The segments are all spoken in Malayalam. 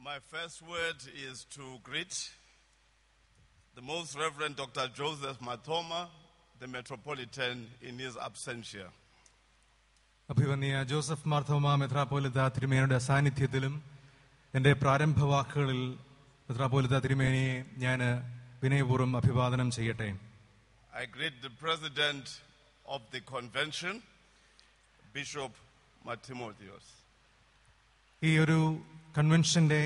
My first word is to greet the Most Reverend Dr. Joseph Mathoma, the Metropolitan, in his absentia. അഭിവന്യ ജോസഫ് മാർത്തോമ മെത്രാപ്പോലിത്ത തിരുമേനിയുടെ സാന്നിധ്യത്തിലും എൻ്റെ പ്രാരംഭ വാക്കുകളിൽ മെത്രാപ്പോലിത്ത തിരുമേനിയെ ഞാൻ വിനയപൂർവ്വം അഭിവാദനം ചെയ്യട്ടെ. I greet the President of the Convention, Bishop Matimotheos. ഈ ഒരു കൺവെൻഷന്റെ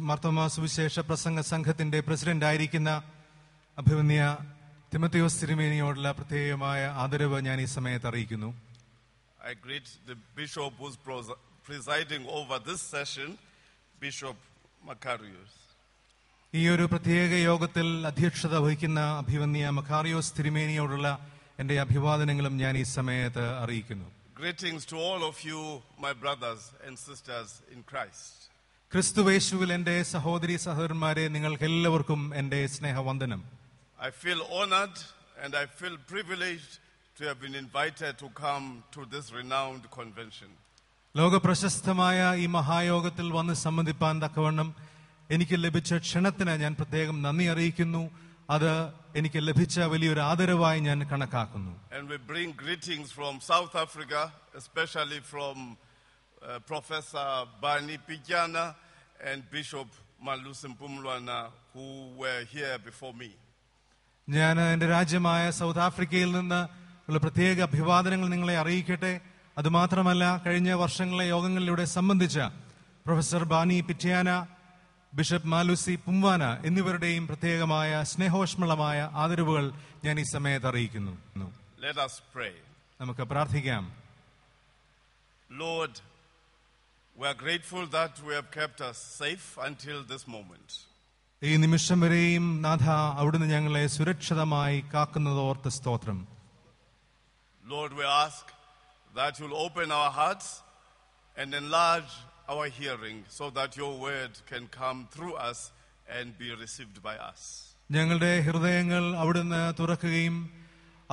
മാർത്തോമ സുവിശേഷ പ്രസംഗ സംഘത്തിന്റെ പ്രസിഡന്റ് ആയിരിക്കുന്ന അഭിവന്യ തിമോത്തിയോസ് തിരുമേനിയോടുള്ള പ്രത്യേകമായ ആദരവ് ഞാൻ ഈ സമയത്ത് അറിയിക്കുന്നു. I greet the Bishop who's presiding over this session, Bishop Macarius. ഈ ഒരു പ്രത്യേക യോഗത്തിൽ അധ്യക്ഷത വഹിക്കുന്ന അഭിവന്യ മക്കാറിയോസ് തിരുമേനിയോടുള്ള എൻ്റെ അഭിവാദനങ്ങളും ഞാൻ ഈ സമയത്ത് അറിയിക്കുന്നു. Greetings to all of you, my brothers and sisters in Christ. ക്രിസ്തുവേശുവിൽ എൻ്റെ സഹോദരി സഹോദരന്മാരെ, നിങ്ങൾക്ക് എല്ലാവർക്കും എൻ്റെ സ്നേഹവന്ദനം. I feel honored and I feel privileged to have been invited to come to this renowned convention. ലോക പ്രശസ്തമായ ഈ മഹായോഗത്തിൽ വന്ന് സംബന്ധിപ്പാൻ തക്കവണ്ണം എനിക്ക് ലഭിച്ച ക്ഷണത്തിന് ഞാൻ പ്രത്യേകം നന്ദി അറിയിക്കുന്നു. അത് എനിക്ക് ലഭിച്ച വലിയൊരു ആദരവായി ഞാൻ കണക്കാക്കുന്നു. And we bring greetings from South Africa, especially from Professor Bani Pijana and Bishop Malusi Mpumlwana, who were here before me. ഞാൻ എൻ്റെ രാജ്യമായ സൗത്ത് ആഫ്രിക്കയിൽ നിന്ന് ഉള്ള പ്രത്യേക അഭിവാദനങ്ങൾ നിങ്ങളെ അറിയിക്കട്ടെ. അതുമാത്രമല്ല, കഴിഞ്ഞ വർഷങ്ങളിലെ യോഗങ്ങളിലൂടെ സംബന്ധിച്ച പ്രൊഫസർ ബാനി പിറ്റിയാന, ബിഷപ്പ് മാലുസി പുംവാന എന്നിവരുടെയും പ്രത്യേകമായ സ്നേഹോഷ്മളമായ ആദരവുകൾ ഞാൻ ഈ സമയത്ത് അറിയിക്കുന്നു. Let us pray. നമുക്ക് പ്രാർത്ഥിക്കാം. Lord, we are grateful that we have kept us safe until this moment. ഈ നിമിഷം വരെയും നാഥ അവിടുന്ന് ഞങ്ങളെ സുരക്ഷിതമായി കാക്കുന്നതോർത്ത് സ്തോത്രം. Lord, we ask that you'll open our hearts and enlarge our hearing so that your word can come through us and be received by us. ഞങ്ങളുടെ ഹൃദയങ്ങൾ അവിടുന്ന് തുറക്കുകയും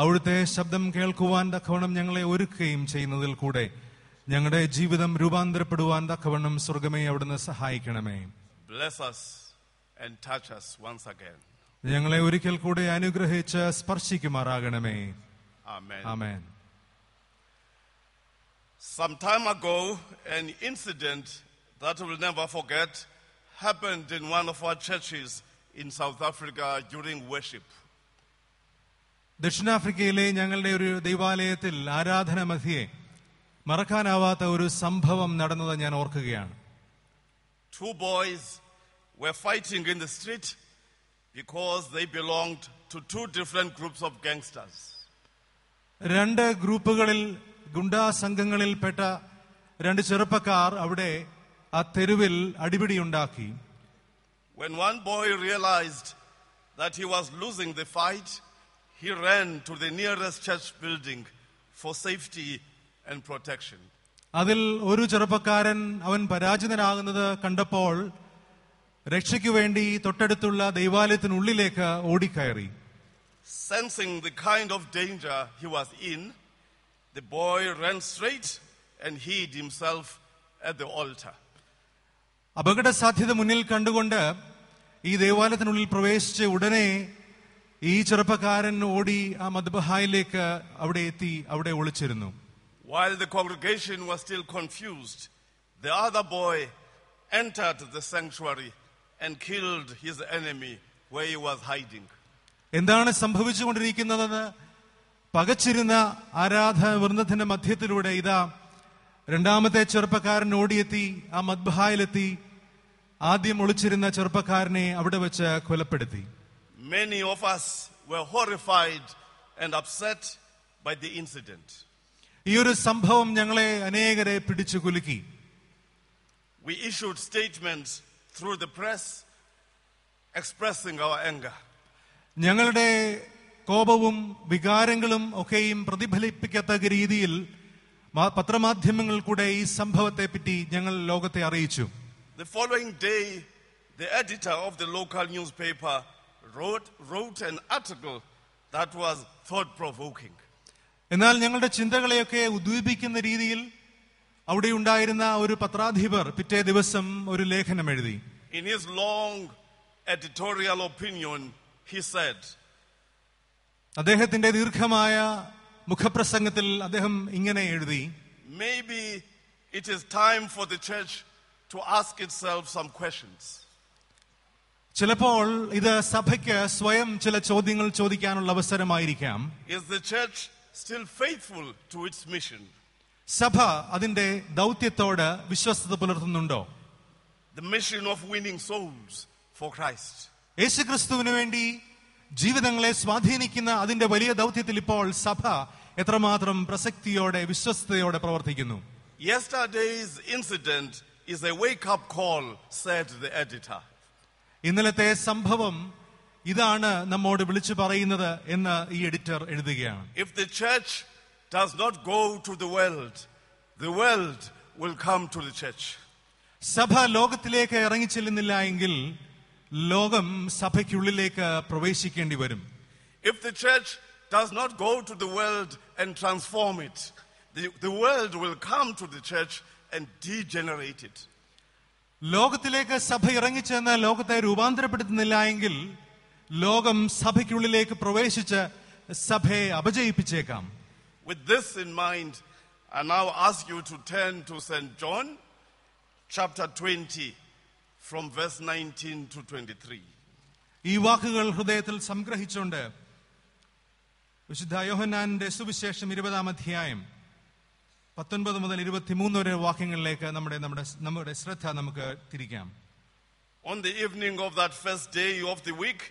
അവിടുത്തെ ശബ്ദം കേൾക്കുവാൻ തക്കവണ്ണം ഞങ്ങളെ ഒരുക്കുകയും ചെയ്യുന്നതിൽ കൂടെ ഞങ്ങളുടെ ജീവിതം രൂപാന്തരപ്പെടുവാൻ തക്കവണ്ണം സ്വർഗമേ അവിടുന്ന് സഹായിക്കണമേ. Bless us and touch us once again. ഞങ്ങളെ ഒരിക്കൽ കൂടെ അനുഗ്രഹിച്ച് സ്പർശിക്കുമാറാകണമേ. Amen. Amen. Some time ago, an incident that we'll never forget happened in one of our churches in South Africa during worship. ദക്ഷിണാഫ്രിക്കയിലെ ഞങ്ങളുടെ ഒരു ദൈവാലയത്തിൽ ആരാധന മധ്യേ മറക്കാനാവാത്ത ഒരു സംഭവം നടന്നത് ഞാൻ ഓർക്കുകയാണ്. Two boys were fighting in the street because they belonged to two different groups of gangsters. രണ്ട് ഗ്രൂപ്പുകളിൽ, ഗുണ്ടാ സംഘങ്ങളിൽപ്പെട്ട രണ്ട് ചെറുപ്പക്കാർ അവിടെ ആ തെരുവിൽ അടിപിടിയുണ്ടാക്കി. When one boy realized that he was losing the fight, he ran to the nearest church building for safety and protection. അതിൽ ഒരു ചെറുപ്പക്കാരൻ അവൻ പരാജിതനാകുന്നത് കണ്ടപ്പോൾ രക്ഷയ്ക്കു വേണ്ടി തൊട്ടടുത്തുള്ള ദൈവാലയത്തിനുള്ളിലേക്ക് ഓടിക്കയറി. Sensing the kind of danger he was in, the boy ran straight and hid himself at the altar. അപകട സാധ്യത മുന്നിൽ കണ്ടുകൊണ്ട് ഈ ദേവാലയത്തിനുള്ളിൽ പ്രവേശിച്ച് ഉടനെ ഈ ചെറുപ്പക്കാരൻ ഓടി ആ മദ്ബഹായിലേക്ക് അവിടെ എത്തി അവിടെ ഒളിച്ചിരുന്നു. While the congregation was still confused, the other boy entered the sanctuary and killed his enemy where he was hiding. എന്താണ് സംഭവിച്ചുകൊണ്ടിരിക്കുന്നതെന്ന് പകച്ചിരുന്ന ആരാധന വൃന്ദത്തിന്റെ മധ്യത്തിലൂടെ ഇതാ രണ്ടാമത്തെ ചെറുപ്പക്കാരൻ ഓടിയെത്തി ആ മദ്ബഹായിലെത്തി ആദ്യം ഒളിച്ചിരുന്ന ചെറുപ്പക്കാരനെ അവിടെ വെച്ച് കൊലപ്പെടുത്തി. Many of us were horrified and upset by the incident. ഈ ഒരു സംഭവം ഞങ്ങളെ അനേകരെ പിടിച്ചു കുലുക്കി. We issued statements through the press expressing our anger. ഞങ്ങളുടെ കോപവും വികാരങ്ങളും ഒക്കെയും പ്രതിഫലിപ്പിക്കത്തക്ക രീതിയിൽ പത്രമാധ്യമങ്ങൾ കൂടെ ഈ സംഭവത്തെ പറ്റി ഞങ്ങൾ ലോകത്തെ അറിയിച്ചു. The following day, the editor of the local newspaper wrote an article that was thought-provoking. എന്നാൽ ഞങ്ങളുടെ ചിന്തകളെയൊക്കെ ഉദ്ദീപിക്കുന്ന രീതിയിൽ അവിടെ ഉണ്ടായിരുന്ന ഒരു പത്രാധിപർ പിറ്റേ ദിവസം ഒരു ലേഖനം എഴുതി. In his long editorial opinion, he said, അദ്ദേഹത്തിന്റെ ദീർഘമായ മുഖപ്രസംഗത്തിൽ അദ്ദേഹം ഇങ്ങനെ എഴുതി, maybe it is time for the church to ask itself some questions. ചിലപ്പോൾ ഇത് സഭയ്ക്ക് സ്വയം ചില ചോദ്യങ്ങൾ ചോദിക്കാനുള്ള അവസരമായിരിക്കാം. Is the church still faithful to its mission? സഭ അതിന്റെ ദൗത്യത്തോട് വിശ്വസ്തത പുലർത്തുന്നുണ്ടോ? The mission of winning souls for Christ. യേശുക്രിസ്തുവിന് വേണ്ടി ജീവിതങ്ങളെ സ്വാധീനിക്കുന്ന അതിന്റെ വലിയ ദൗത്യത്തിൽ ഇപ്പോൾ സഭ എത്രമാത്രം പ്രസക്തിയോടെ വിശ്വസ്തയോടെ പ്രവർത്തിക്കുന്നു? Yesterday's incident is a wake-up call, said the editor. ഇന്നലത്തെ സംഭവം ഇതാണ് നമ്മോട് വിളിച്ചു പറയുന്നത് എന്ന് ഈ എഡിറ്റർ എഴുതുകയാണ്. If the church does not go to the world will come to the church. സഭ ലോകത്തിലേക്ക് ഇറങ്ങിച്ചെല്ലുന്നില്ല എങ്കിൽ ലോകം സഭയ്ക്കുള്ളിലേക്ക് പ്രവേശിക്കേണ്ടി വരും. If the church does not go to the world and transform it, the world will come to the church and degenerate it. ലോകത്തിലേക്ക് സഭ ഇറങ്ങിച്ചെന്ന് ലോകത്തെ രൂപാന്തരപ്പെടുത്തുന്നില്ല എങ്കിൽ ലോകം സഭയ്ക്കുള്ളിലേക്ക് പ്രവേശിച്ച് സഭയെ അപജയിപ്പിച്ചേക്കാം. With this in mind, I now ask you to turn to St. John chapter 20 from verse 19 to 23. ഈ വാക്കുകൾ ഹൃദയത്തിൽ സംഗ്രഹിച്ചുകൊണ്ട് വിശുദ്ധ യോഹന്നാന്റെ സുവിശേഷം 20-ാം അധ്യായം 19 മുതൽ 23 വരെ വാക്യങ്ങളിലേക്ക് നമ്മുടെ ശ്രദ്ധ നമുക്ക് തിരിക്കാം. On the evening of that first day of the week,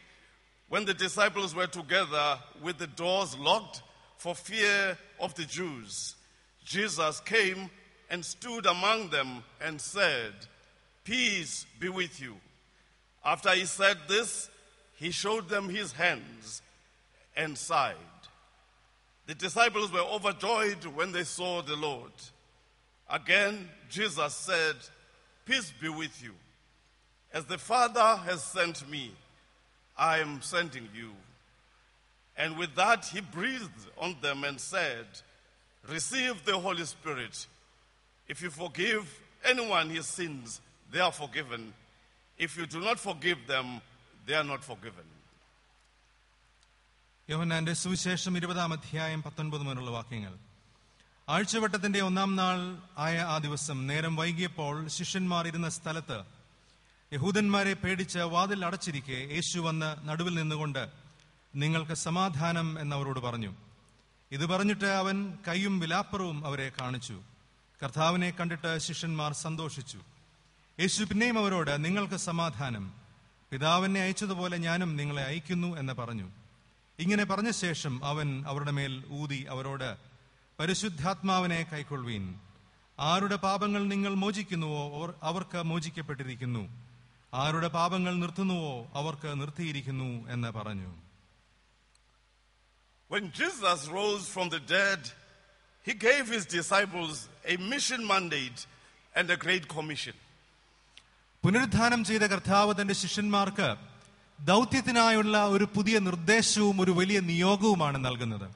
when the disciples were together with the doors locked for fear of the Jews, Jesus came and stood among them and said, "Peace be with you." After he said this, he showed them his hands and side. The disciples were overjoyed when they saw the Lord. Again, Jesus said, "Peace be with you. As the Father has sent me, I am sending you." And with that, he breathed on them and said, "Receive the Holy Spirit. If you forgive anyone his sins, they are forgiven. If you do not forgive them, they are not forgiven." യോഹന്നാന്റെ സുവിശേഷം 20-ാം അധ്യായം 19 മുതലുള്ള വാക്യങ്ങൾ. ആഴ്ചവട്ടത്തിന്റെ 1-ാം നാൾ ആയ ആ ദിവസം നേരം വൈകിയപ്പോൾ ശിഷ്യന്മാർ ഇരുന്ന സ്ഥലത്ത് യഹൂദന്മാരെ പേടിച്ച് വാതിൽ അടച്ചിരിക്കെ യേശു വന്ന് നടുവിൽ നിന്നുകൊണ്ട്, "നിങ്ങൾക്ക് സമാധാനം" എന്നവരോട് പറഞ്ഞു. ഇത് പറഞ്ഞിട്ട് അവൻ കൈയും വിലാപ്പുറവും അവരെ കാണിച്ചു. കർത്താവിനെ കണ്ടിട്ട് ശിഷ്യന്മാർ സന്തോഷിച്ചു. യേശു പിന്നെയും അവരോട്, "നിങ്ങൾക്ക് സമാധാനം. പിതാവിനെ അയച്ചതുപോലെ ഞാനും നിങ്ങളെ അയക്കുന്നു" എന്ന് പറഞ്ഞു. ഇങ്ങനെ പറഞ്ഞ ശേഷം അവൻ അവരുടെ മേൽ ഊതി അവരോട്, "പരിശുദ്ധാത്മാവിനെ കൈക്കൊള്ളുവീൻ. ആരുടെ പാപങ്ങൾ നിങ്ങൾ മോചിക്കുന്നുവോ അവർക്ക് മോചിക്കപ്പെട്ടിരിക്കുന്നു, ആരുടെ പാപങ്ങൾ നിർത്തുന്നുവോ അവർക്ക് നിർത്തിയിരിക്കുന്നു എന്ന് പറഞ്ഞു. When Jesus rose from the dead, he gave his disciples a mission mandate and a great commission. പുനരുദ്ധാനം ചെയ്ത കർത്താവ് തന്റെ ശിഷ്യന്മാർക്ക് ദൗത്യത്തിനായുള്ള ഒരു പുതിയ നിർദ്ദേശവും ഒരു വലിയ നിയോഗവുമാണ് നൽകുന്നത്.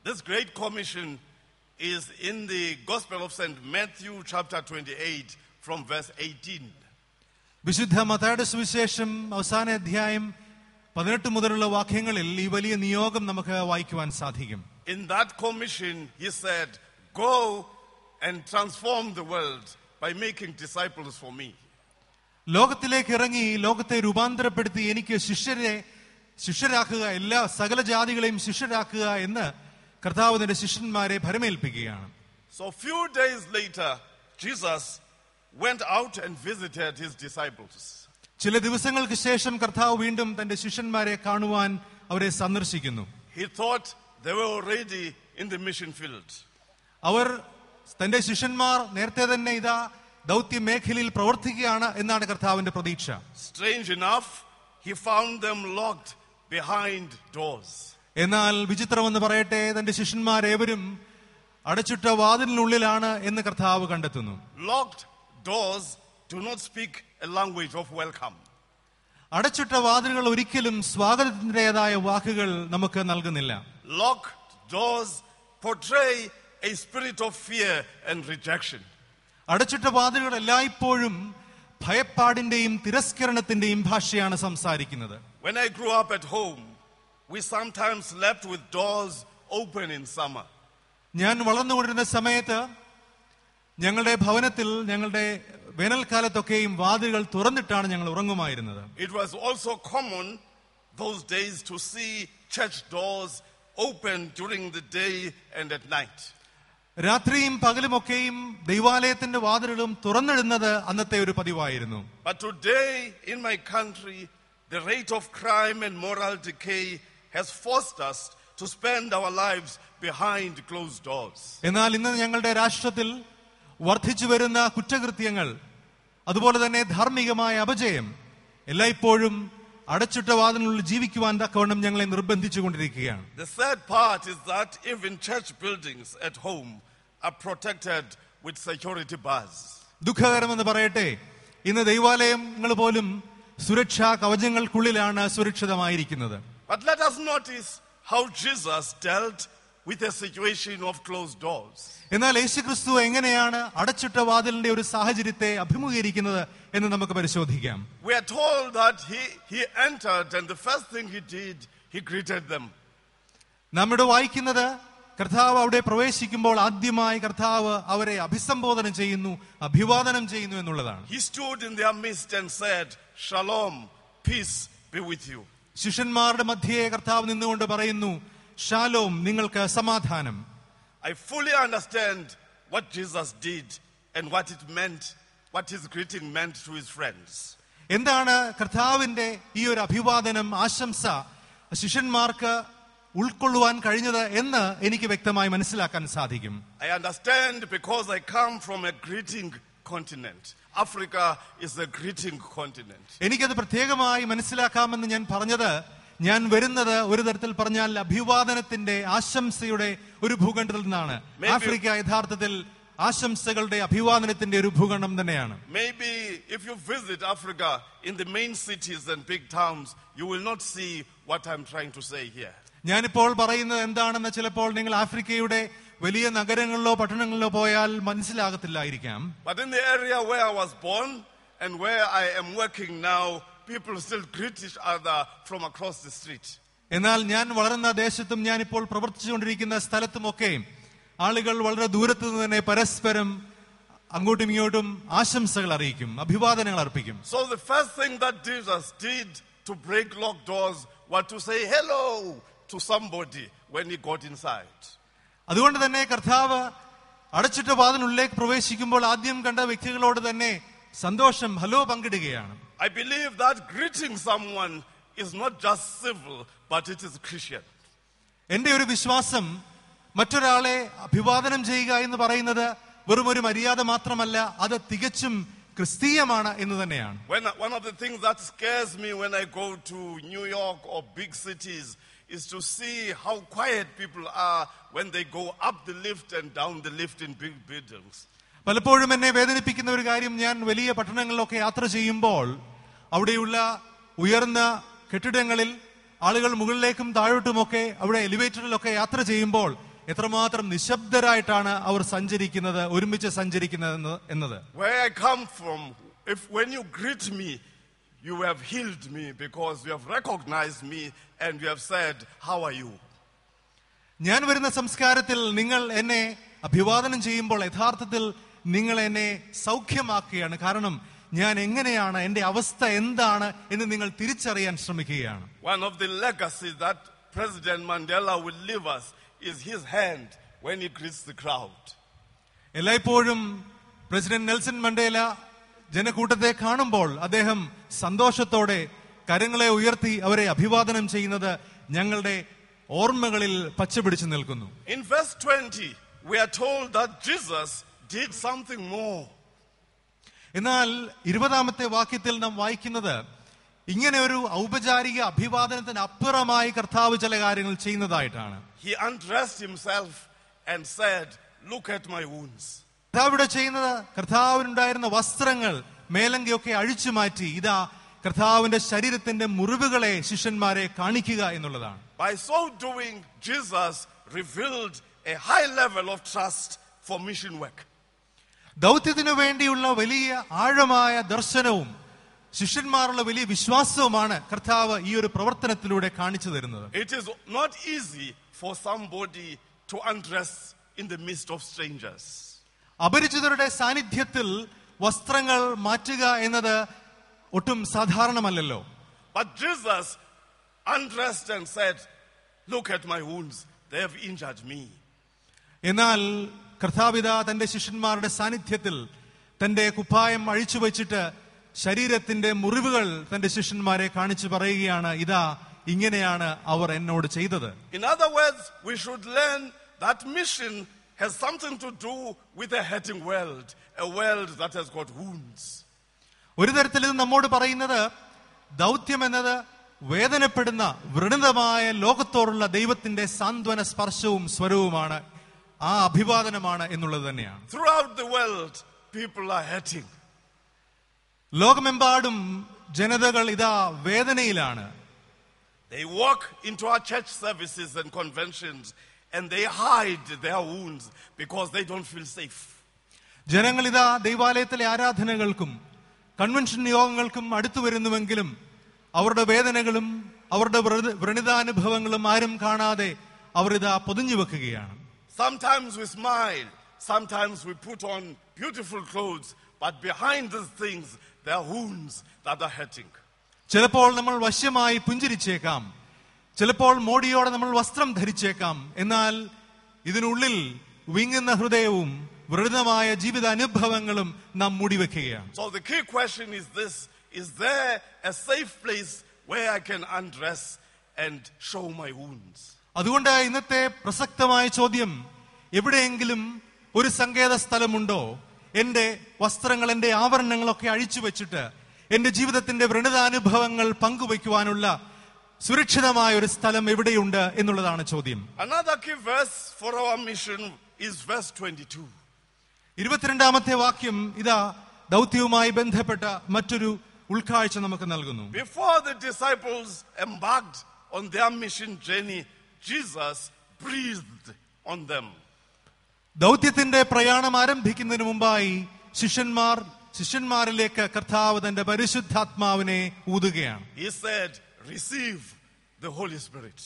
This great commission is in the Gospel of St. Matthew chapter 28 from verse 18. വിശുദ്ധ മത്തായിയുടെ സുവിശേഷം അവസാന അധ്യായം 18 മുതലുള്ള വാക്യങ്ങളിൽ ഈ വലിയ നിയോഗം നമുക്ക് വായിക്കുവാൻ സാധിക്കും. In that commission, he said, "Go and transform the world by making disciples for me." ലോകത്തിലേക്ക് ഇറങ്ങി ലോകത്തെ രൂപാന്തരപ്പെടുത്തി എനിക്ക് ശിഷ്യരാക്കുക, എല്ലാ സകല ജാതികളെയും ശിഷ്യരാക്കുക എന്ന് കർത്താവ് തന്റെ ശിഷ്യന്മാരെ ഭരമേൽപ്പിക്കുകയാണ്. So few days later, Jesus went out and visited his disciples. ചില ദിവസങ്ങൾക്ക് ശേഷം കർത്താവ് വീണ്ടും തന്റെ ശിഷ്യന്മാരെ കാണുവാൻ അവരെ സന്ദർശിക്കുന്നു. He thought they were already in the mission field. അവർ തന്റെ ശിഷ്യന്മാർ നേരത്തെ തന്നെ ഇതാ ദൗത്യ മേഖലയിൽ പ്രവർത്തിക്കുകയാണ് എന്നാണ് കർത്താവിന്റെ പ്രതീക്ഷ. Strange enough, he found them locked behind doors. എന്നാൽ വിചിത്രമെന്ന് പറയട്ടെ, തന്റെ ശിഷ്യന്മാരേവരും അടച്ചിട്ട വാതിലിനുള്ളിലാണ് എന്ന് കർത്താവ് കണ്ടെത്തുന്നു. Locked doors do not speak a language of welcome. അടച്ചിട്ട വാതിലുകൾ ഒരിക്കലും സ്വാഗതത്തിന്റേതായ വാക്കുകൾ നമുക്ക് നൽകുന്നില്ല. Locked doors portray a spirit of fear and rejection. അടച്ചിട്ട വാതിലുകൾ എല്ലായ്പ്പോഴും ഭയപ്പാടിന്റെയും തിരസ്കരണത്തിന്റെയും ഭാഷയാണ് സംസാരിക്കുന്നത്. When I grew up at home, we sometimes slept with doors open in summer. ഞാൻ വളർന്നുകൊണ്ടിരുന്ന സമയത്ത് ഞങ്ങളുടെ ഭവനത്തിൽ ഞങ്ങളുടെ വേനൽക്കാലത്തൊക്കെയും വാതിലുകൾ തുറന്നിട്ടാണ് ഞങ്ങൾ ഉറങ്ങുമായിരുന്നത്. It was also common those days to see church doors open during the day and at night. രാത്രിയും പകലുമൊക്കെയും ദൈവാലയത്തിന്റെ വാതിലുകളും തുറന്നിടുന്നത് അന്നത്തെ ഒരു പതിവായിരുന്നു. But today in my country, the rate of crime and moral decay has forced us to spend our lives behind closed doors. എന്നാൽ ഇന്ന് ഞങ്ങളുടെ രാഷ്ട്രത്തിൽ വർദ്ധിച്ചു വരുന്ന കുറ്റകൃത്യങ്ങൾ, അതുപോലെ തന്നെ ധാർമ്മികമായ അപജയം എല്ലായ്പ്പോഴും അടച്ചിട്ട വാതിലിനുള്ളിൽ ജീവിക്കുവാൻ തക്കവണ്ണം ഞങ്ങളെ നിർബന്ധിച്ചുകൊണ്ടിരിക്കുകയാണ്. The sad part is that even church buildings at home are protected with security bars. ദുഃഖകരമെന്ന് പറയട്ടെ, ഇന്ന് ദൈവാലയങ്ങൾ പോലും സുരക്ഷാ കവചങ്ങൾക്കുള്ളിലാണ് സുരക്ഷിതമായിരിക്കുന്നത്. But let us notice how Jesus dealt with a situation of closed doors. എന്നാൽ യേശുക്രിസ്തു എങ്ങനെയാണ് അടച്ചിട്ട വാതിലിന്റെ ഒരു സാഹചര്യത്തെ അഭിമുഖീകരിക്കുന്നത് എന്ന് നമുക്ക് പരിശോധിക്കാം. We are told that he entered and the first thing he did, he greeted them. നമ്മുടെ വായിക്കുന്നത് കർത്താവ് അവിടെ പ്രവേശിക്കുമ്പോൾ ആദ്യമായി കർത്താവ് അവരെ അഭിസംബോധന ചെയ്യുന്നു, അഭിവാദനം ചെയ്യുന്നു എന്നുള്ളതാണ്. He stood in their midst and said, "Shalom, peace be with you." ശിഷ്യന്മാരുടെ മധ്യേ കർത്താവ് നിന്നുകൊണ്ട് പറയുന്നു, ഷാലോം, നിങ്ങൾക്ക് സമാധാനം. I fully understand what Jesus did and what it meant, what his greeting meant to his friends. എന്താണ് കർത്താവിന്റെ ഈ ഒരു അഭിവാദനം, ആശംസ ശിഷ്യന്മാർക്ക് ഉൾക്കൊള്ളുവാൻ കഴിഞ്ഞത് എന്ന് എനിക്ക് വ്യക്തമായി മനസ്സിലാക്കാൻ സാധിക്കും. I understand because I come from a greeting continent. Africa is a greeting continent. എനിക്കത് പ്രത്യേകമായി മനസ്സിലാക്കാമെന്ന് ഞാൻ പറഞ്ഞത്, ഞാൻ വരുന്നത് ഒരു തരത്തിൽ പറഞ്ഞാൽ അഭിവാദനത്തിന്റെ, ആശംസയുടെ ഒരു ഭൂഖണ്ഡത്തിൽ നിന്നാണ്. ആഫ്രിക്ക യഥാർത്ഥത്തിൽ ആശംസകളുടെ, അഭിവാദനത്തിന്റെ ഒരു ഭൂഖണ്ഡം തന്നെയാണ്. Maybe if you visit Africa in the main cities and big towns, you will not see what I'm trying to say here. ഞാനിപ്പോൾ പറയുന്നത് എന്താണെന്ന് ചിലപ്പോൾ നിങ്ങൾ ആഫ്രിക്കയുടെ വലിയ നഗരങ്ങളിലോ പട്ടണങ്ങളിലോ പോയാൽ മനസ്സിലാകത്തില്ലായിരിക്കാം. But in the area where I was born and where I am working now, people still greet each other from across the street. എന്നാൽ ഞാൻ വളർന്ന ദേശത്തും ഞാൻ ഇപ്പോൾ പ്രവർത്തിച്ചുകൊണ്ടിരിക്കുന്ന സ്ഥലത്തുമൊക്കെ ആളുകൾ വളരെ ദൂരത്തു നിന്ന് തന്നെ പരസ്പരം അങ്ങോട്ടും ഇങ്ങോട്ടും ആശംസകൾ അറിയിക്കും, അഭിവാദനങ്ങൾ അർപ്പിക്കും. So the first thing that Jesus did to break locked doors was to say hello to somebody when he got inside. അതുകൊണ്ട് തന്നെ കർത്താവ് അടച്ചിട്ട വാതിലിനുള്ളിലേക്ക് പ്രവേശിക്കുമ്പോൾ ആദ്യം കണ്ട വ്യക്തികളോട് തന്നെ സന്തോഷം, hello പങ്കിടുകയാണ്. I believe that greeting someone is not just civil, but it is Christian. എന്റെ ഒരു വിശ്വാസം മറ്റൊരാളെ അഭിവാദനം ചെയ്യുക എന്ന് പറയുന്നത് വെറും ഒരു മര്യാദ മാത്രമല്ല, അത് തികച്ചും ക്രിസ്തീയമാണ് എന്ന് തന്നെയാണ്. One of the things that scares me when I go to New York or big cities is to see how quiet people are when they go up the lift and down the lift in big buildings. പലപ്പോഴും എന്നെ വേദനിപ്പിക്കുന്ന ഒരു കാര്യം, ഞാൻ വലിയ പട്ടണങ്ങളിലൊക്കെ യാത്ര ചെയ്യുമ്പോൾ അവിടെയുള്ള ഉയർന്ന കെട്ടിടങ്ങളിൽ ആളുകൾ മുകളിലേക്കും താഴോട്ടുമൊക്കെ അവിടെ എലിവേറ്ററിലൊക്കെ യാത്ര ചെയ്യുമ്പോൾ എത്രമാത്രം നിശബ്ദരായിട്ടാണ് അവർ സഞ്ചരിക്കുന്നത്, ഒരുമിച്ച് സഞ്ചരിക്കുന്നത് എന്നത്. Where I come from, when you greet me, you have healed me because you have recognized me and you have said, "How are you?" ഞാൻ വരുന്ന സംസ്കാരത്തിൽ നിങ്ങൾ എന്നെ അഭിവാദനം ചെയ്യുമ്പോൾ യഥാർത്ഥത്തിൽ നിങ്ങൾ എന്നെ സൗഖ്യമാക്കുകയാണ്. കാരണം ഞാൻ എങ്ങനെയാണ്, എന്റെ അവസ്ഥ എന്താണ് എന്ന് നിങ്ങൾ തിരിച്ചറിയാൻ ശ്രമിക്കുകയാണ്. One of the legacies that President Mandela will leave us is his hand when he greets the crowd. എല്ലായ്പ്പോഴും പ്രസിഡന്റ് നെൽസൺ മണ്ടേല ജനക്കൂട്ടത്തെ കാണുമ്പോൾ അദ്ദേഹം സന്തോഷത്തോടെ കരങ്ങളെ ഉയർത്തി അവരെ അഭിവാദനം ചെയ്യുന്നത് ഞങ്ങളുടെ ഓർമ്മകളിൽ പച്ചപിടിച്ചു നിൽക്കുന്നു. In verse 20, we are told that Jesus did something more. എന്നാൽ 20-ാമത്തെ വാക്യത്തിൽ നാം വായിക്കുന്നത് ഇങ്ങനെ ഒരു ഔപചാരിക അഭിവാദനത്തിന് അപ്പുറമായി കർത്താവ് ചില കാര്യങ്ങൾ ചെയ്യുന്നതായിട്ടാണ്. He undressed himself and said, "Look at my wounds." കർത്താവ് ഇവിടെ ചെയ്യുന്നത്, കർത്താവിനുണ്ടായിരുന്ന വസ്ത്രങ്ങൾ മേലങ്കിയൊക്കെ അഴിച്ചു മാറ്റി, ഇതാ കർത്താവിന്റെ ശരീരത്തിന്റെ മുറിവുകളെ ശിഷ്യന്മാരെ കാണിക്കുക എന്നുള്ളതാണ്. By so doing, Jesus revealed a high level of trust for mission work. ദൗത്യത്തിനു വേണ്ടിയുള്ള വലിയ ആഴമായ ദർശനവും ശിഷ്യന്മാരുള്ള വലിയ വിശ്വാസവുമാണ് കർത്താവ് ഈ ഒരു പ്രവർത്തനത്തിലൂടെ കാണിച്ചു തരുന്നത്. It is not easy for somebody to undress in the midst of strangers. അപരിചിതരുടെ സാന്നിധ്യത്തിൽ വസ്ത്രങ്ങൾ മാറ്റുക എന്നത് ഒട്ടും സാധാരണമല്ലല്ലോ. But Jesus undressed and said, "Look at my wounds, they have injured me." എന്നാൽ കർത്താവിത തന്റെ ശിഷ്യന്മാരുടെ സാന്നിധ്യത്തിൽ തന്റെ കുപ്പായം അഴിച്ചു വെച്ചിട്ട് ശരീരത്തിന്റെ മുറിവുകൾ തന്റെ ശിഷ്യന്മാരെ കാണിച്ചു പറയുകയാണ്, ഇതാ ഇങ്ങനെയാണ് അവർ എന്നോട് ചെയ്തത്. In other words, we should learn that mission has something to do with a hurting world, a world that has got wounds. ഒരു തരത്തിൽ ഇത് നമ്മോട് പറയുന്നത് ദൗത്യം എന്നത് വേദനപ്പെടുന്ന വ്രണതമായ ലോകത്തോടുള്ള ദൈവത്തിന്റെ സാന്ത്വന സ്പർശവും സ്വരവുമാണ്, ആ അഭിവാദനമാണ് എന്നുള്ളത് തന്നെയാണ്. Throughout the world, people are hurting. ലോകമെമ്പാടും ജനതകൾ ഇതാ വേദനയിലാണ്. They walk into our church services and conventions and they hide their wounds because they don't feel safe. ജനങ്ങൾ ഇതാ ദൈവാലയത്തിലെ ആരാധനകൾക്കും കൺവെൻഷൻ യോഗങ്ങൾക്കും അടുത്തു വരുന്നുവെങ്കിലും അവരുടെ വേദനകളും അവരുടെ വ്രണിതാനുഭവങ്ങളും ആരും കാണാതെ അവർ ഇതാ പൊതിഞ്ഞു വെക്കുകയാണ്. Sometimes we smile, sometimes we put on beautiful clothes, but behind these things there are wounds that are hurting. ചിലപ്പോൾ നമ്മൾ വശ്യമായി പുഞ്ചിരിച്ചേക്കാം, ചിലപ്പോൾ മോടിയോടെ നമ്മൾ വസ്ത്രം ധരിച്ചേക്കാം, എന്നാൽ ഇതിനുള്ളിൽ വിങ്ങുന്ന ഹൃദയവും വ്രണമായ ജീവിത അനുഭവങ്ങളും നാം മൂടിവെക്കുകയാണ്. So the key question is this: is there a safe place where I can undress and show my wounds? അതുകൊണ്ട് ഇന്നത്തെ പ്രസക്തമായ ചോദ്യം, എവിടെയെങ്കിലും ഒരു സങ്കേത സ്ഥലമുണ്ടോ എന്റെ വസ്ത്രങ്ങൾ, എന്റെ ആഭരണങ്ങളൊക്കെ അഴിച്ചു വെച്ചിട്ട് എന്റെ ജീവിതത്തിന്റെ വ്രണതാനുഭവങ്ങൾ പങ്കുവയ്ക്കുവാനുള്ള സുരക്ഷിതമായ ഒരു സ്ഥലം എവിടെയുണ്ട് എന്നുള്ളതാണ് ചോദ്യം. Another key verse for our mission is verse 22. 22ാമത്തെ വാക്യം ഇതാ ദൗത്യവുമായി ബന്ധപ്പെട്ട മറ്റൊരു ഉൾക്കാഴ്ച നമുക്ക് നൽകുന്നു. Before the disciples embarked on their mission journey, Jesus breathed on them. ദൗത്യത്തിന്റെ പ്രയാണം ആരംഭിക്കുന്നതിന് മുമ്പായി ശിഷ്യന്മാരിലേക്ക് കർത്താവ് തന്റെ പരിശുദ്ധാത്മാവിനെ ഊതുകയാണ്. He said, "Receive the Holy Spirit."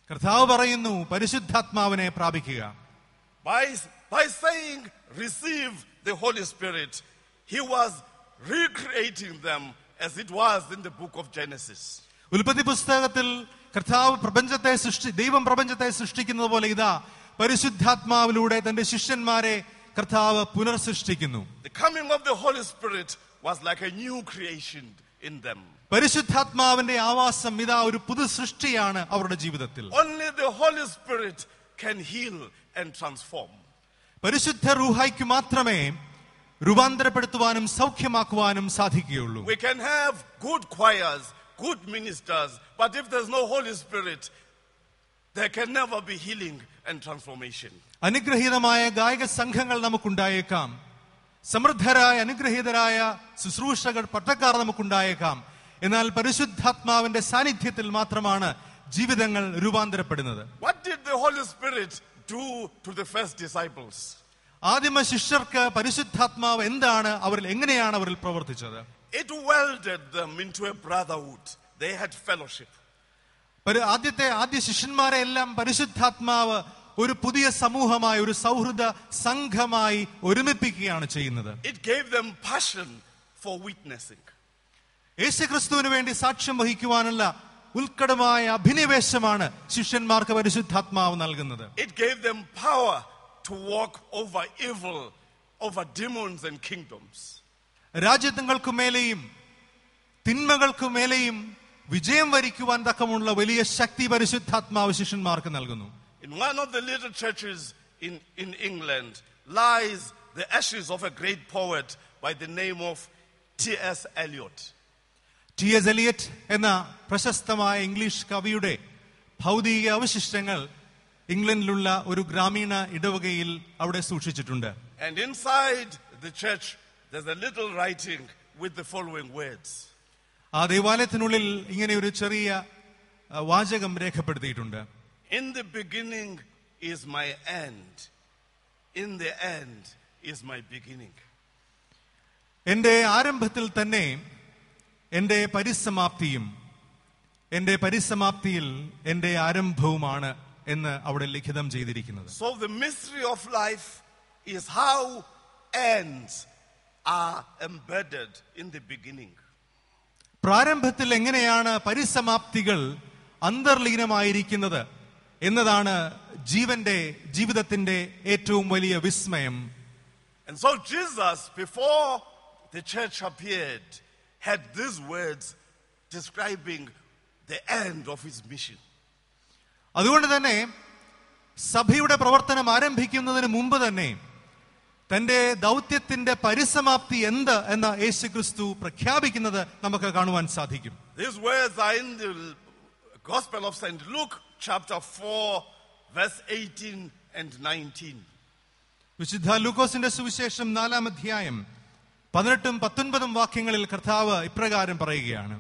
കർത്താവ് പറയുന്നു, പരിശുദ്ധാത്മാവിനെ പ്രാപിക്കുക. By saying receive the Holy Spirit, he was recreating them as it was in the book of Genesis. ഉൽപ്പത്തി പുസ്തകത്തിൽ ദൈവം പ്രപഞ്ചത്തെ സൃഷ്ടിക്കുന്നത് പോലെ ഇതാ പരിശുദ്ധാത്മാവിലൂടെ തന്റെ ശിഷ്യന്മാരെ കർത്താവ് പുനർസൃഷ്ടിക്കുന്നു. The coming of the Holy Spirit was like a new creation in them. പരിശുദ്ധാത്മാവിന്റെ ആവാസം ഇതാ ഒരു പുതു സൃഷ്ടിയാണ് അവരുടെ ജീവിതത്തിൽ. Only the Holy Spirit can heal and transform. പരിശുദ്ധ റൂഹായ്ക്ക് മാത്രമേ രൂപാന്തരപ്പെടുത്തുവാനും സൗഖ്യമാക്കുവാനും സാധിക്കുകയുള്ളൂ. We can have good choirs, good ministers, but if there's no Holy Spirit, there can never be healing and transformation. അനുഗ്രഹീതമായ ഗായക സംഘങ്ങൾ നമുക്കുണ്ടായേക്കാം, സമൃദ്ധരായ അനുഗ്രഹീതരായ ശുശ്രൂഷകർ പട്ടക്കാർ നമുക്കുണ്ടായേക്കാം, എന്നാൽ പരിശുദ്ധാത്മാവിന്റെ സാന്നിധ്യത്തിൽ മാത്രമാണ് ജീവിതങ്ങൾ രൂപാന്തരപ്പെടുന്നത്. What did the Holy Spirit do to the first disciples? ആദിമ ശിഷ്യർക്ക് പരിശുദ്ധാത്മാവ് എന്താണ്, എങ്ങനെയാണ് അവരിൽ പ്രവർത്തിച്ചത്? It welded them into a brotherhood. They had fellowship. ആദ്യ ശിഷ്യന്മാരെ എല്ലാം പരിശുദ്ധാത്മാവ് ഒരു പുതിയ സമൂഹമായി, ഒരു സൗഹൃദ സംഘമായി ഒരുമിപ്പിക്കുകയാണ് ചെയ്യുന്നത്. It gave them passion for witnessing. യേശുക്രിസ്തുവിന് വേണ്ടി സാക്ഷ്യം വഹിക്കുവാനുള്ള ഉത്കടമായ അഭിനിവേശമാണ് ശിഷ്യന്മാർക്ക് പരിശുദ്ധാത്മാവ് നൽകുന്നത്. It gave them power to walk over evil, over demons and kingdoms. രാജ്യങ്ങൾക്കുമേലെയും തിന്മകൾക്കുമേലെയും വിജയം വരിക്കുവാൻ തക്കമുള്ള വലിയ ശക്തി പരിശുദ്ധാത്മാവ് ശിഷ്യന്മാർക്ക് നൽകുന്നു. In one of the little churches in England lies the ashes of a great poet by the name of T.S. Eliot. T.S. Eliot എന്ന പ്രശസ്തമായ ഇംഗ്ലീഷ് കവിയുടെ ഭൗതിക അവശിഷ്ടങ്ങൾ ഇംഗ്ലണ്ടിലുള്ള ഒരു ഗ്രാമീണ ഇടവകയിൽ അവിടെ സൂക്ഷിച്ചിട്ടുണ്ട്. And inside the church there's a little writing with the following words. ആ ദേവാലയത്തിനുള്ളിൽ ഇങ്ങനെ ഒരു ചെറിയ വാചകം രേഖപ്പെടുത്തിയിട്ടുണ്ട്. In the beginning is my end. In the end is my beginning. എന്റെ ആരംഭത്തിൽ തന്നെ എന്റെ പരിസമാപ്തിയും എന്റെ പരിസമാപ്തിയിൽ എന്റെ ആരംഭവുമാണ് എന്ന് അവിടെ ലിഖിതം ചെയ്തിരിക്കുന്നത്. So the mystery of life is how ends are embedded in the beginning. പ്രാരംഭത്തിൽ എങ്ങനെയാണ് പരിസമാപ്തികൾ അന്തർലീനമായിരിക്കുന്നത് എന്നതാണ് ജീവിതത്തിന്റെ ഏറ്റവും വലിയ വിസ്മയം. And so Jesus, before the church appeared, had these words describing the end of his mission. അതുകൊണ്ട് തന്നെ സഭയുടെ പ്രവർത്തനം ആരംഭിക്കുന്നതിന് മുമ്പ് തന്നെ തന്റെ ദൗത്യത്തിന്റെ പരിസമാപ്തി എന്ത് എന്ന് യേശുക്രിസ്തു പ്രഖ്യാപിക്കുന്നത് നമുക്ക് കാണുവാൻ സാധിക്കും. These words are in the Gospel of St. Luke, chapter 4, verse 18 and 19. വിശുദ്ധ ലൂക്കോസിന്റെ സുവിശേഷം 4-ാം അധ്യായം 18-19 വാക്യങ്ങളിൽ കർത്താവ് ഇപ്രകാരം പറയുകയാണ്.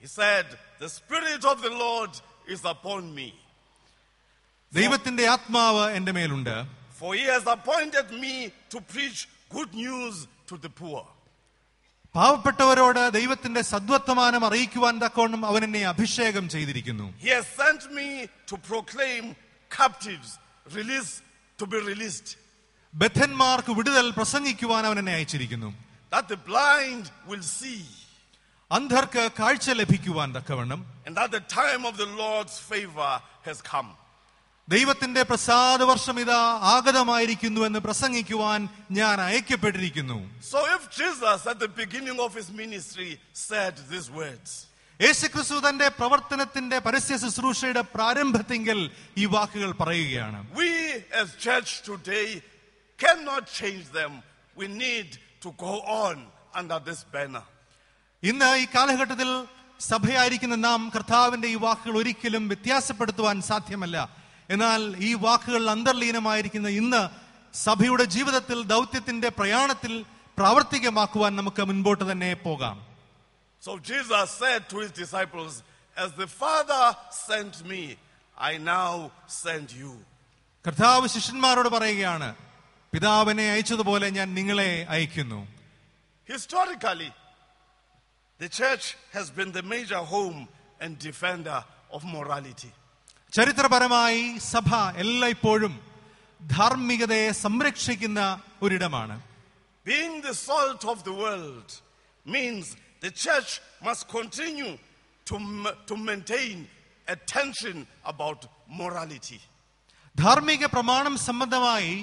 He said, "The Spirit of the Lord is upon me. ദൈവത്തിന്റെ ആത്മാവ് എന്റെ മേലുണ്ട്. For he has appointed me to preach good news to the poor." പാവപ്പെട്ടവരോട് ദൈവത്തിന്റെ സദ്വർത്തമാനം അറിയിക്കുവാൻ തക്കവണ്ണം അവൻ എന്നെ അഭിഷേകം ചെയ്തിരിക്കുന്നു. He has sent me to proclaim captives release to be released. ബദ്ധന്മാർക്ക് വിടുതൽ പ്രസംഗിക്കുവാൻ അവൻ എന്നെ അയച്ചിരിക്കുന്നു. That the blind will see. അന്ധർക്ക് കാഴ്ച ലഭിക്കുവാൻ തക്കവണ്ണം. And that the time of the Lord's favor has come. ദൈവത്തിന്റെ പ്രസാദ വർഷം ഇതാ ആഗതമായിരിക്കുന്നു എന്ന് പ്രസംഗിക്കുവാൻ ഞാൻ അയക്കപ്പെട്ടിരിക്കുന്നു. So if Jesus at the beginning of his ministry said these words, യേശുക്രിസ്തു തന്റെ പ്രവർത്തനത്തിന്റെ പരസ്യ ശുശ്രൂഷയുടെ പ്രാരംഭത്തിങ്കൽ ഈ വാക്കുകൾ പറയുകയാണ്. we as church today cannot change them. We need to go on under this banner. ഇന്ന് ഈ കാലഘട്ടത്തിൽ സഭയായിരിക്കുന്ന നാം കർത്താവിന്റെ ഈ വാക്കുകൾ ഒരിക്കലും വ്യത്യാസപ്പെടുത്തുവാൻ സാധ്യമല്ല. എന്നാൽ ഈ വാക്കുകൾ അന്തർലീനമായിരിക്കുന്ന ഇന്ന് സഭയുടെ ജീവിതത്തിൽ ദൗത്യത്തിന്റെ പ്രയാണത്തിൽ പ്രാവർത്തികമാക്കുവാൻ നമുക്ക് മുൻപോട്ട് തന്നെ പോകാം. So Jesus said to his disciples, "As the Father sent me, I now send you." കർത്താവ് ശിഷ്യന്മാരോട് പറയുകയാണ്, പിതാവിനെ അയച്ചതുപോലെ ഞാൻ നിങ്ങളെ അയക്കുന്നു. Historically, the church has been the major home and defender of morality. ചരിത്രപരമായി സഭ എല്ലായ്പ്പോഴും ധാർമ്മികതയെ സംരക്ഷിക്കുന്ന ഒരിടമാണ്. Being the salt of the world means the church must continue to maintain a tension about morality. ധാർമ്മിക പ്രമാണം സംബന്ധമായി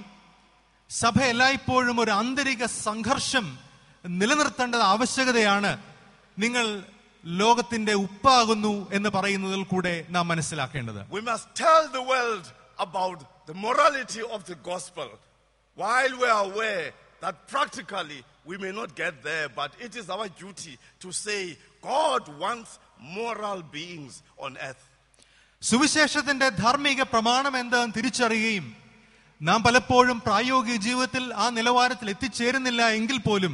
സഭ എല്ലായ്പ്പോഴും ഒരു ആന്തരിക സംഘർഷം നിലനിർത്തേണ്ടത് ആവശ്യകതയാണ്. നിങ്ങൾ ലോകത്തിന്റെ ഉപ്പാകുന്നു എന്ന് പറയുന്നതിൽ കൂടെ നാം മനസ്സിലാക്കേണ്ടത്. We must tell the world about the morality of the gospel while we are aware that practically we may not get there, but it is our duty to say God wants moral beings on earth. സുവിശേഷത്തിന്റെ ധാർമ്മിക പ്രമാണം എന്താണെന്ന് തിരിച്ചറിയുകയും നാം പലപ്പോഴും പ്രായോഗിക ജീവിതത്തിൽ ആ നിലവാരത്തിൽ എത്തിച്ചേരുന്നില്ല എങ്കിൽ പോലും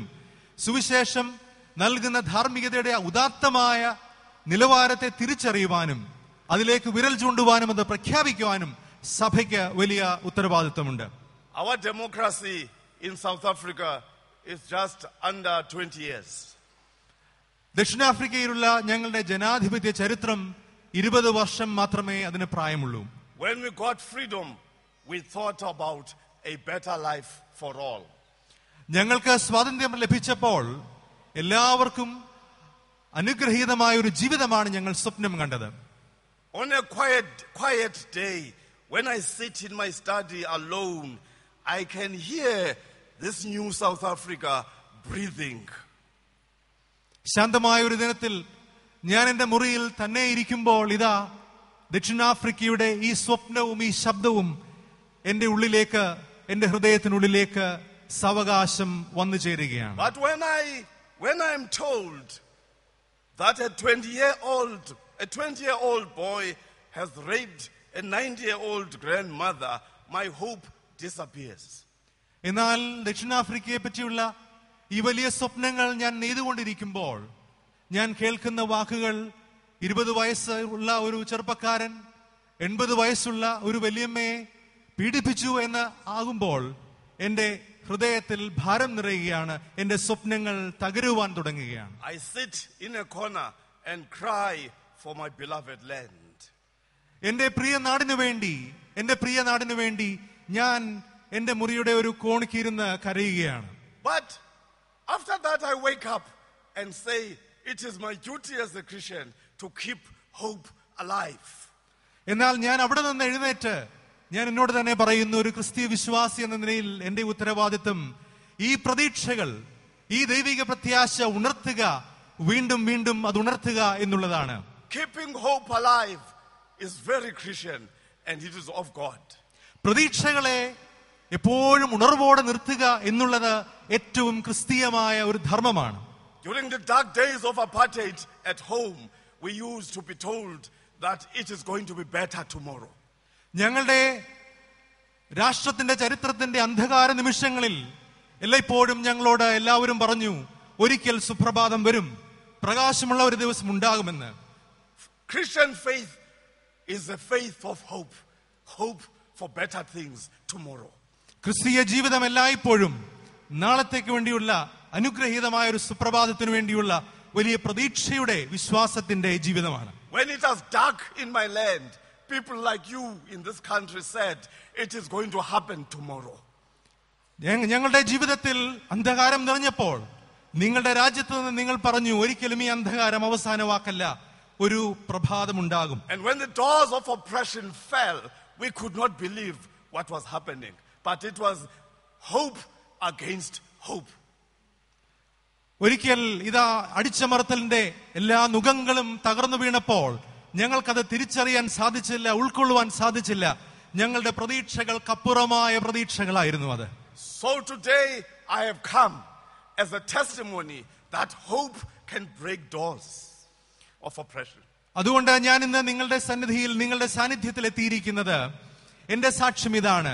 സുവിശേഷം നൽകുന്ന ധാർമ്മികതയുടെ ഉദാത്തമായ നിലവാരത്തെ തിരിച്ചറിയുവാനും അതിലേക്ക് വിരൽ ചൂണ്ടുവാനും അത് പ്രഖ്യാപിക്കുവാനും സഭയ്ക്ക് വലിയ ഉത്തരവാദിത്വമുണ്ട്. Our democracy in South Africa is just under 20 years. ദക്ഷിണാഫ്രിക്കയിലുള്ള ഞങ്ങളുടെ ജനാധിപത്യ ചരിത്രം 20 വർഷം മാത്രമേ അതിന് പ്രായമുള്ളൂ. When we got freedom, we thought about a better life for all. ഞങ്ങൾക്ക് സ്വാതന്ത്ര്യം ലഭിച്ചപ്പോൾ എല്ലാവർക്കും അനുഗ്രഹീതമായ ഒരു ജീവിതമാണ് ഞങ്ങൾ സ്വപ്നം കണ്ടത്. On a quiet day, when I sit in my study alone, I can hear this new South Africa breathing. ശാന്തമായ ഒരു ദിനത്തിൽ ഞാൻ എന്റെ മുറിയിൽ തന്നെ ഇരിക്കുമ്പോൾ ഇതാ ദക്ഷിണാഫ്രിക്കയുടെ ഈ സ്വപ്നവും ഈ ശബ്ദവും എന്റെ ഉള്ളിലേക്ക്, എന്റെ ഹൃദയത്തിനുള്ളിലേക്ക് സാവകാശം വന്നു ചേരുകയാണ്. But when I'm told that a 20-year-old boy has raped a 90-year-old grandmother, my hope disappears. എന്നാൽ ദക്ഷിണാഫ്രിക്കയെ പറ്റിയുള്ള ഈ വലിയ സ്വപ്നങ്ങൾ ഞാൻ നെയ്തുകൊണ്ടിരിക്കുമ്പോൾ ഞാൻ കേൾക്കുന്ന വാക്കുകൾ 20 വയസ്സുള്ള ഒരു ചെറുപ്പക്കാരൻ 80 വയസ്സുള്ള ഒരു വലിയമ്മയെ പീഡിപ്പിച്ചു എന്ന് ആകുമ്പോൾ എന്റെ ഹൃദയത്തിൽ ഭാരം നിറയുകയാണ്. എന്റെ സ്വപ്നങ്ങൾ തകരുവാൻ തുടങ്ങുകയാണ്. I sit in a corner and cry for my beloved land. എന്റെ പ്രിയ നാടിനു വേണ്ടി ഞാൻ എന്റെ മുറിയുടെ ഒരു കോണിക്കിരുന്ന് കരയുകയാണ്. But after that I wake up and say, it is my duty as a Christian to keep hope alive. എന്നാൽ ഞാൻ അവിടെ നിന്ന് എഴുന്നേറ്റ് ഞാൻ എന്നോട് തന്നെ പറയുന്നു, ഒരു ക്രിസ്തീയ വിശ്വാസി എന്ന നിലയിൽ എന്റെ ഉത്തരവാദിത്വം ഈ പ്രതീക്ഷകൾ, ഈ ദൈവിക പ്രത്യാശ ഉണർത്തുക, വീണ്ടും വീണ്ടും അത് ഉണർത്തുക എന്നുള്ളതാണ്. Keeping hope alive is very Christian and it is of God. പ്രതീക്ഷകളെ എപ്പോഴും ഉണർവോടെ നിർത്തുക എന്നുള്ളത് ഏറ്റവും ക്രിസ്തീയമായ ഒരു ധർമ്മമാണ്. During the dark days of apartheid at home, we used to be told that it is going to be better tomorrow. ഞങ്ങളുടെ രാഷ്ട്രത്തിന്റെ ചരിത്രത്തിന്റെ അന്ധകാര നിമിഷങ്ങളിൽ എല്ലായ്പ്പോഴും ഞങ്ങളോട് എല്ലാവരും പറഞ്ഞു, ഒരിക്കൽ സുപ്രഭാതം വരും, പ്രകാശമുള്ള ഒരു ദിവസം ഉണ്ടാകുമെന്ന്. Christian faith is a faith of hope. Hope for better things tomorrow. ക്രിസ്തീയ ജീവിതം എല്ലായ്പ്പോഴും നാളത്തേക്ക് വേണ്ടിയുള്ള അനുഗ്രഹീതമായ ഒരു സുപ്രഭാതത്തിനു വേണ്ടിയുള്ള വലിയ പ്രതീക്ഷയുടെ വിശ്വാസത്തിന്റെ ജീവിതമാണ്. When it was dark in my land, people like you in this country said, it is going to happen tomorrow. ഞങ്ങളുടെ ജീവിതത്തിൽ അന്ധകാരം നിറഞ്ഞപ്പോൾ നിങ്ങളുടെ രാജ്യത്ത് നിന്ന് നിങ്ങൾ പറഞ്ഞു, ഒരിക്കലും ഈ അന്ധകാരം അവസാന വാക്കല്ല, ഒരു പ്രഭാതമുണ്ടാകും. And when the doors of oppression fell, we could not believe what was happening, but it was hope against hope. ഒരിക്കൽ ഇതാ അടിച്ചമർത്തലിന്റെ എല്ലാ നുകങ്ങളും തകർന്നു വീണപ്പോൾ ഞങ്ങൾക്കത് തിരിച്ചറിയാൻ സാധിച്ചില്ല, ഉൾക്കൊള്ളുവാൻ സാധിച്ചില്ല. ഞങ്ങളുടെ പ്രതീക്ഷകൾക്കപ്പുറമായ പ്രതീക്ഷകളായിരുന്നു അത്. So today I have come as a testimony that hope can break doors of oppression. അതുകൊണ്ട് ഞാൻ ഇന്ന് നിങ്ങളുടെ സന്നിധിയിൽ, നിങ്ങളുടെ സാന്നിധ്യത്തിൽ എത്തിയിരിക്കുന്നത് എന്റെ സാക്ഷ്യം ഇതാണ്.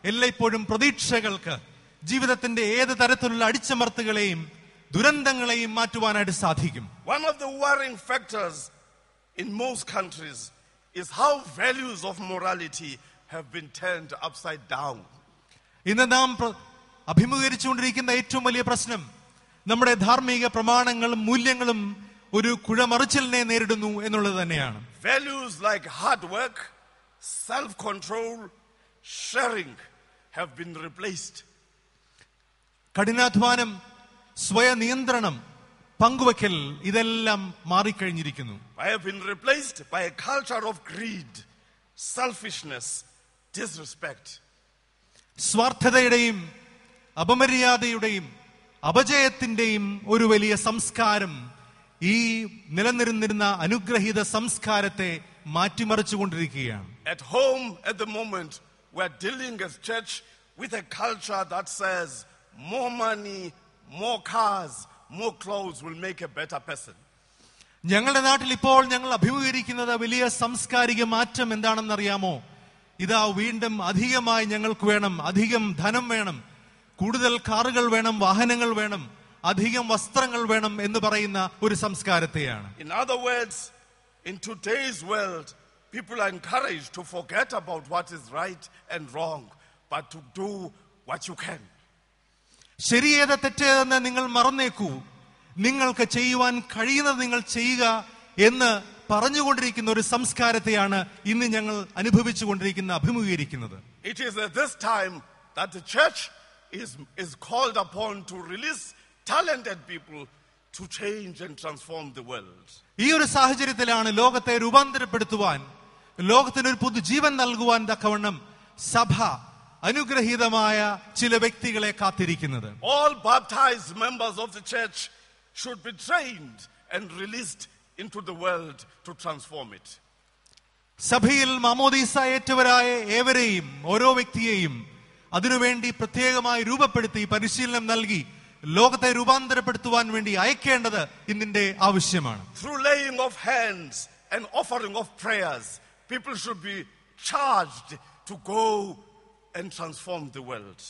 എല്ലായ്പ്പോഴും പ്രതീക്ഷകൾക്ക് ജീവിതത്തിന്റെ ഏത് തരത്തിലുള്ള അടിച്ചമർത്തുകളെയും ദുരന്തങ്ങളെയും മാറ്റുവാനായിട്ട് സാധിക്കും. One of the worrying factors in most countries is how values of morality have been turned upside down. ഇന്ന് നാം അഭിമുഖീകരിച്ചുകൊണ്ടിരിക്കുന്ന ഏറ്റവും വലിയ പ്രശ്നം നമ്മുടെ ധാർമ്മിക പ്രമാണങ്ങളും മൂല്യങ്ങളും ഒരു കുഴമറിച്ചിലിനെ നേരിടുന്നു എന്നുള്ളത് തന്നെയാണ്. Values like hard work, self-control, sharing have been replaced. കഠിനാധ്വാനം, സ്വയനിയന്ത്രണം, പങ്കുവയ്ക്കൽ ഇതെല്ലാം മാറിക്കഴിഞ്ഞിരിക്കുന്നു. I have been replaced by a culture of greed, selfishness, disrespect. സ്വാർത്ഥതയുടെയും അപമര്യാദയുടെയും അപജയത്തിന്റെയും ഒരു വലിയ സംസ്കാരം ഈ നിലനിന്നിരുന്ന അനുഗ്രഹീത സംസ്കാരത്തെ മാറ്റിമറിച്ചുകൊണ്ടിരിക്കുകയാണ്. At home at the moment we are dealing as church with a culture that says more money, more cars, more clothes will make a better person. ഞങ്ങളുടെ നാട്ടിൽ ഇപ്പോൾ ഞങ്ങൾ അഭിമുഖീകരിക്കുന്നത് വലിയ സാംസ്കാരിക മാറ്റം എന്താണെന്നറിയാമോ? ഇതാ വീണ്ടും അധികമായി ഞങ്ങൾക്ക് വേണം, അധികം ധനം വേണം, കൂടുതൽ കാറുകൾ വേണം, വാഹനങ്ങൾ വേണം, അധികം വസ്ത്രങ്ങൾ വേണം എന്ന് പറയുന്ന ഒരു സംസ്കാരത്തെയാണ്. In other words, in today's world, people are encouraged to forget about what is right and wrong, but to do what you can. ശരിയേത് തെറ്റേതെന്ന് നിങ്ങൾ മറന്നേക്കൂ, നിങ്ങൾക്ക് ചെയ്യുവാൻ കഴിയുന്നത് നിങ്ങൾ ചെയ്യുക എന്ന് പറഞ്ഞുകൊണ്ടിരിക്കുന്ന ഒരു സംസ്കാരത്തെയാണ് ഇന്ന് ഞങ്ങൾ അഭിമുഖീകരിക്കുന്നത്. It is at this time that the church is called upon to release talented people to change and transform the world. ഈ ഒരു സാഹചര്യത്തിലാണ് ലോകത്തെ രൂപാന്തരപ്പെടുത്തുവാൻ, ലോകത്തിനൊരു പുതുജീവൻ നൽകുവാൻ തക്കവണ്ണം സഭ അനുഗ്രഹീതമായ ചില വ്യക്തികളെ കാത്തിരിക്കുന്നത്. All baptized members of the church should be trained and released into the world to transform it. സഭയിൽ മാമോദീസ ഏറ്റവരായ ഏവരെയും ഓരോ വ്യക്തിയെയും അതിനുവേണ്ടി പ്രത്യേകമായി രൂപപ്പെടുത്തി പരിശീലനം നൽകി ലോകത്തെ രൂപാന്തരപ്പെടുത്തുവാൻ വേണ്ടി അയക്കേണ്ടത് ഇന്നിന്റെ ആവശ്യമാണ്. Through laying of hands and offering of prayers, people should be charged to go and transform the world.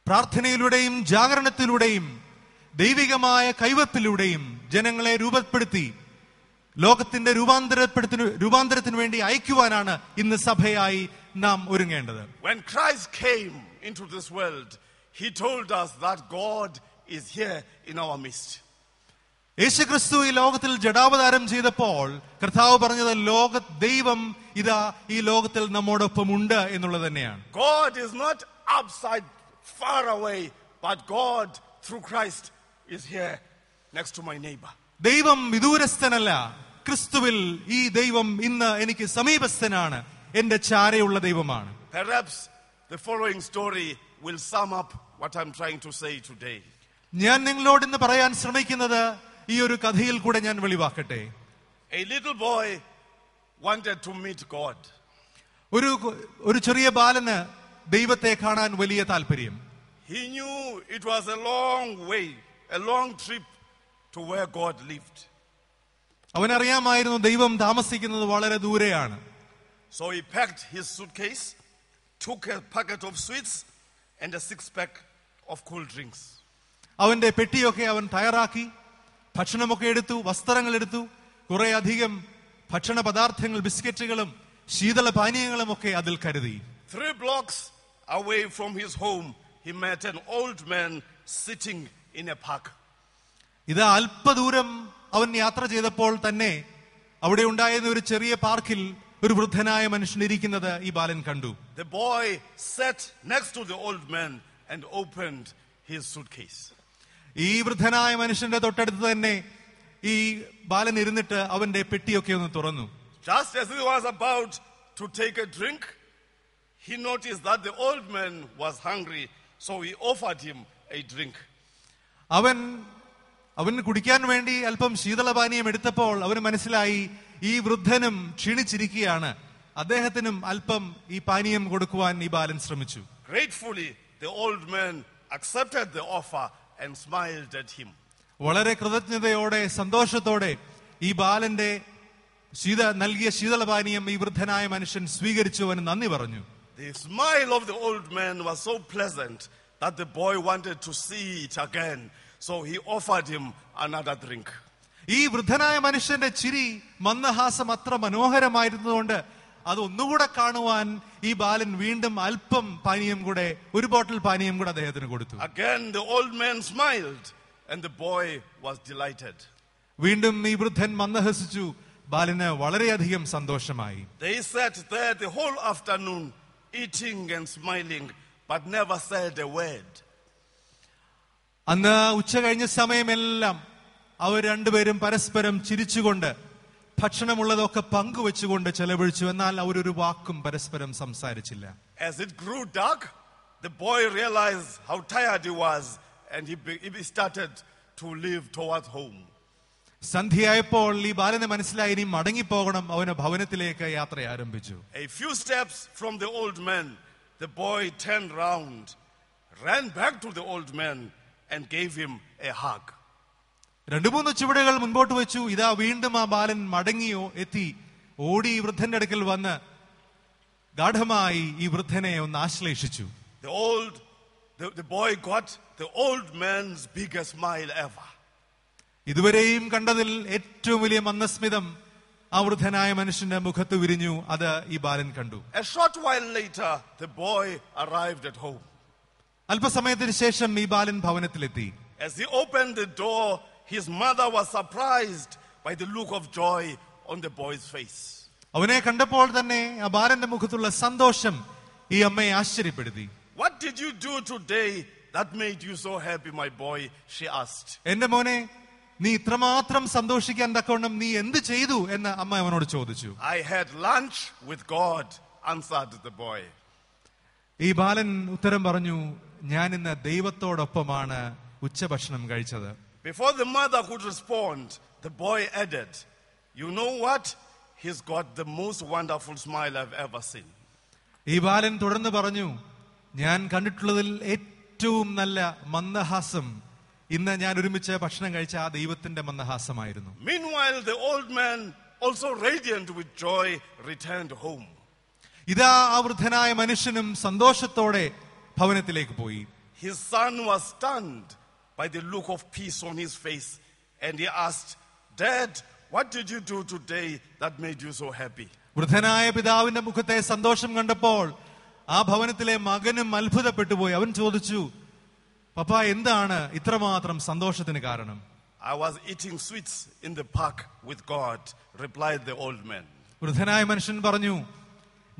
പ്രാർത്ഥനയിലൂടെയും ജാഗരണത്തിലൂടെയും ദൈവികമായ കൈവപ്പിലൂടെയും ജനങ്ങളെ രൂപപ്പെടുത്തി ലോകത്തിന്റെ രൂപാന്തരത്തിന് വേണ്ടി അയക്കുവാനാണ് ഇന്ന് സഭയായി നാം ഒരുങ്ങേണ്ടത്. When Christ came into this world, he told us that God is here in our midst. യേശുക്രിസ്തു ഈ ലോകത്തിൽ ജഡാവതാരം ചെയ്തപ്പോൾ കർത്താവ് പറഞ്ഞത് ദൈവം ഇതാ ഈ ലോകത്തിൽ നമ്മോടൊപ്പം ഉണ്ട് എന്നുള്ളത് തന്നെയാണ്. God is not outside, far away, but God through Christ is here next to my neighbor. ദൈവം വിദൂരസ്ഥനല്ല, ക്രിസ്തുവിൽ ഈ ദൈവം ഇന്ന് എനിക്ക് സമീപസ്ഥനാണ്, എന്റെ ചാരയുള്ള ദൈവമാണ്. Perhaps the following story will sum up what I'm trying to say today. ഞാൻ നിങ്ങളോട് ഇന്ന് പറയാൻ ശ്രമിക്കുന്നത് ഈ ഒരു കഥയിൽ കൂടെ ഞാൻ വെളിവാക്കട്ടെ. A little boy wanted to meet God. ഒരു ചെറിയ ബാലന് ദൈവത്തെ കാണാൻ വലിയ താല്പര്യം. He knew it was a long way, a long trip to where God lived. അവനറിയാമായിരുന്നു ദൈവം താമസിക്കുന്നത് വളരെ ദൂരെയാണ്. So he packed his suitcase, took a packet of sweets and a 6-pack of cool drinks. അവന്റെ പെട്ടിയൊക്കെ അവൻ തയ്യാറാക്കി, ഭക്ഷണമൊക്കെ എടുത്തു, വസ്ത്രങ്ങൾ എടുത്തു, കുറെ അധികം ഭക്ഷണ പദാർത്ഥങ്ങൾ, ബിസ്ക്കറ്റുകളും ശീതളപാനീയങ്ങളും ഒക്കെ അതിൽ കരുതി. 3 blocks away from his home, he met an old man sitting in a park. ഇത് അല്പദൂരം അവൻ യാത്ര ചെയ്തപ്പോൾ തന്നെ അവിടെ ഉണ്ടായിരുന്ന ഒരു ചെറിയ പാർക്കിൽ ഒരു വൃദ്ധനായ മനുഷ്യൻ ഇരിക്കുന്നത് ഈ ബാലൻ കണ്ടു. The boy sat next to the old man and opened his suitcase. ഈ വൃദ്ധനായ മനുഷ്യന്റെ തൊട്ടടുത്ത് തന്നെ ഈ ബാലൻ ഇരുന്നിട്ട് അവന്റെ പെട്ടിയൊക്കെ ഒന്ന് തുറന്നു. Just as he was about to take a drink, he noticed that the old man was hungry, so he offered him a drink. അവന് കുടിക്കാൻ വേണ്ടി അല്പം ശീതളപാനീയം എടുത്തപ്പോൾ അവന് മനസ്സിലായി ഈ വൃദ്ധനും ക്ഷീണിച്ചിരിക്കുകയാണ്, അദ്ദേഹത്തിനും അല്പം ഈ പാനീയം കൊടുക്കുവാൻ ഈ ബാലൻ ശ്രമിച്ചു. Gratefully, the old man accepted the offer and smiled at him. വളരെ കൃതജ്ഞതയോടെ സന്തോഷത്തോടെ ഈ ബാലന്റെ നൽകിയ ശീതളപാനീയം ഈ വൃദ്ധനായ മനുഷ്യൻ സ്വീകരിച്ചു, അവന് നന്ദി പറഞ്ഞു. The smile of the old man was so pleasant that the boy wanted to see it again, so he offered him another drink. ഈ വൃദ്ധനായ മനുഷ്യന്റെ ചിരി, മന്ദഹാസം അത്ര മനോഹരമായിരുന്നതുകൊണ്ട് അത് ഒന്നുകൂടെ കാണുവാൻ ഈ ബാലൻ വീണ്ടും അല്പം പാനീയം കൂടെ, ഒരു ബോട്ടിൽ പാനീയം കൂടെ അദ്ദേഹത്തിന് കൊടുത്തു. Again the old man smiled and the boy was delighted. വീണ്ടും ഈ വൃദ്ധൻ മന്ദഹസിച്ചു, ബാലന് വളരെയധികം സന്തോഷമായി. They sat there the whole afternoon eating and smiling but never said a word. അന്ന് ഉച്ച കഴിഞ്ഞ സമയമെല്ലാം അവർ രണ്ടുപേരും പരസ്പരം ചിരിച്ചുകൊണ്ട് ഭക്ഷണമുള്ളതൊക്കെ പങ്കുവെച്ചുകൊണ്ട് ചെലവഴിച്ചു, എന്നാൽ അവരൊരു വാക്കും പരസ്പരം സംസാരിച്ചില്ല. As it grew dark, the boy realized how tired he was and he started to leave towards home. സന്ധ്യയായപ്പോൾ ഈ ബാലന് മനസ്സിലായി ഇനി മടങ്ങിപ്പോകണം, അവന് ഭവനത്തിലേക്ക് യാത്ര ആരംഭിച്ചു. A few steps from the old man, the boy turned round, ran back to the old man and gave him a hug. 2-3 ചുവടുകൾ മുൻപോട്ട് വെച്ചു, ഇതാ വീണ്ടും ആ ബാലൻ മടങ്ങിയോ എത്തി, ഓടി ഈ വൃദ്ധന്റെ അടുക്കൽ വന്ന് ഗാഢമായി ഈ വൃദ്ധനെ ഒന്ന് ആശ്ലേഷിച്ചു. The boy got the old man's biggest smile ever. ഇതുവരെയും കണ്ടതിൽ ഏറ്റവും വലിയ മന്ദസ്മിതം ആ വൃദ്ധനായ മനുഷ്യന്റെ മുഖത്ത് വിരിഞ്ഞു. അത് ഈ ബാലൻ കണ്ടു. A short while later, the boy arrived at home. അല്പസമയത്തിന് ശേഷം ഈ ബാലൻ ഭവനത്തിലെത്തി. As he opened the door, his mother was surprised by the look of joy on the boy's face. അവനെ കണ്ടപ്പോൾ തന്നെ ആ ബാലന്റെ മുഖത്തുള്ള സന്തോഷം ഈ അമ്മയെ ആശ്ചര്യപ്പെടുത്തി. What did you do today that made you so happy, my boy? She asked. എന്റെ മോനെ, നീ ഇത്രമാത്രം സന്തോഷിക്കാൻ തക്കവണ്ണം നീ എന്ത് ചെയ്തു എന്ന് അമ്മ അവനോട് ചോദിച്ചു. I had lunch with God, answered the boy. ഈ ബാലൻ ഉത്തരം പറഞ്ഞു, ഞാൻ ഇന്ന് ദൈവത്തോടൊപ്പമാണ് ഉച്ചഭക്ഷണം കഴിച്ചത്. Before the mother could respond, the boy added, you know what? He's got the most wonderful smile I've ever seen. ഈ ബാലൻ തുടർന്ന് പറഞ്ഞു, ഞാൻ കണ്ടിട്ടുള്ളതിൽ ഏറ്റവും നല്ല മന്ദഹാസം ഇന്ന് ഞാൻ ഒരുമിച്ച് ഭക്ഷണം കഴിച്ച ആ ദൈവത്തിന്റെ മന്ദഹാസമായിരുന്നു. Meanwhile, the old man, also radiant with joy, returned home. ഇതാ ആ വൃദ്ധനായ മനുഷ്യനും സന്തോഷത്തോടെ ഭവനത്തിലേക്ക് പോയി. His son was stunned by the look of peace on his face, and he asked, Dad, what did you do today that made you so happy? വൃദ്ധനായ പിതാവിന്റെ മുഖത്തെ സന്തോഷം കണ്ടപ്പോൾ ആ ഭവനത്തിലെ മകനും അത്ഭുതപ്പെട്ടു പോയി. അവൻ ചോദിച്ചു, പപ്പ, എന്താണ് ഇത്രമാത്രം സന്തോഷത്തിന് കാരണം? I was eating sweets in the park with God, replied the old man. വൃദ്ധനായ മനുഷ്യൻ പറഞ്ഞു,